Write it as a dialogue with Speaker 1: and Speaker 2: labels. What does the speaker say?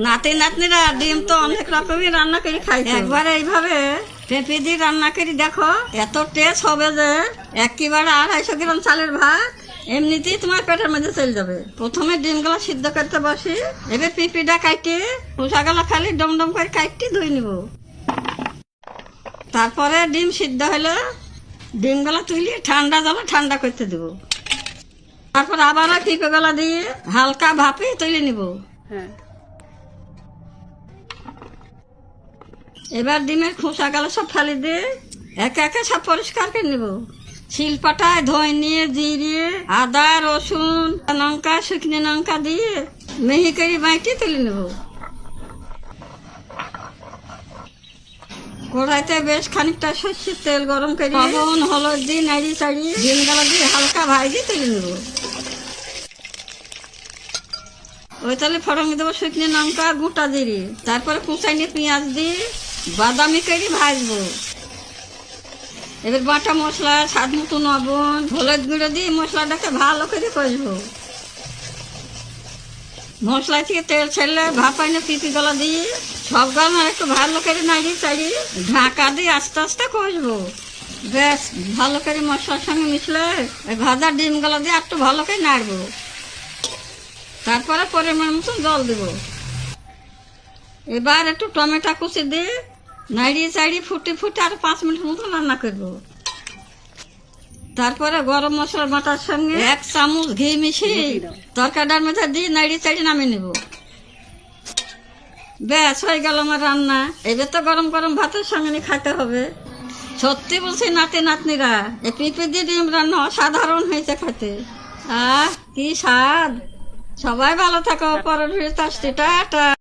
Speaker 1: নাতি নাতনিরা ডিম তো অনেক রকমই রান্না করে খাই, একবার এইভাবে পেঁপে দিয়ে রান্না করে দেখো, এত টেস্ট হবে যে একেবারে 250 গ্রাম চালের ভাত এমনিতেই তোমার পেটের মধ্যে চলে যাবে। প্রথমে ডিমগুলো সিদ্ধ করতে বসি, এবার পেঁপেটা কাটে খোসাগুলো খালি ডমডম করে কাটতে ধুয়ে নিব। তারপরে ডিম সিদ্ধ হলে ডিমগুলো তুলে ঠান্ডা জলে ঠান্ডা করতে দেবো। তারপর আবার পেঁপেগুলো দিয়ে হালকা ভাপে তুলে নিব। এবার ডিমের খোসাগুলো সব ফেলে দিয়ে একে একে সব পরিষ্কার করে নেব। শিলপাটায় ধুয়ে নিয়ে জিরে, আদা, রসুন, লঙ্কা, শুকনো লঙ্কা দিয়ে মিহি করে বাইটে তুলে নেব। কড়াইতে বেশ খানিকটা সর্ষের তেল গরম করে লবণ, হলুদ দিয়ে নাড়ি চাড়িয়ে ডিমগুলো দিয়ে হালকা ভাজে তুলে নেব। ওই তাহলে ফোড়নে দেবো শুকনো লঙ্কা, গোটা জিরে, তারপরে কুচাই নিয়ে পেঁয়াজ দিয়ে বাদামি করে ভাজবো। এবার বাটা মশলা, স্বাদ মতো লবণ, হলুদ গুঁড়ো দিয়ে মশলাটাকে ভালো করে কষবো। মশলা থেকে তেল ছাড়লে ভাপাইনে পেঁপেগুলো দিয়ে সবগুলো একটু ভালো করে নাড়িয়ে চাড়িয়ে ঢাকা দিয়ে আস্তে আস্তে কষবো। বেশ ভালো করে মশলার সঙ্গে মিশলে ভাজা ডিমগুলো দিয়ে একটু ভালো করে নাড়বো। তারপরে পরিমাণ মতন জল দেব। এবার একটু টমেটো কুচি দিয়ে নাড়িয়ে চাড়িয়ে ফুটে ফুটে আর 5 মিনিট মতো রান্না করবো। তারপরে গরম মশলা বাটার সঙ্গে 1 চামচ ঘি মিশিয়ে তরকারিটার মধ্যে দিয়ে নাড়িয়ে চাড়িয়ে নামিয়ে নেব। ব্যাস হয়ে গেল আমার রান্না। এবার তো গরম গরম ভাতের সঙ্গে খাইতে হবে। সত্যি বলছি নাতি নাতনিরা, এই পেঁপে দিয়ে ডিম রান্না অসাধারণ হয়েছে খেতে। কি স্বাদ! সবাই ভালো থাকো, পরের ভিডিওতে আসছি, টাটা।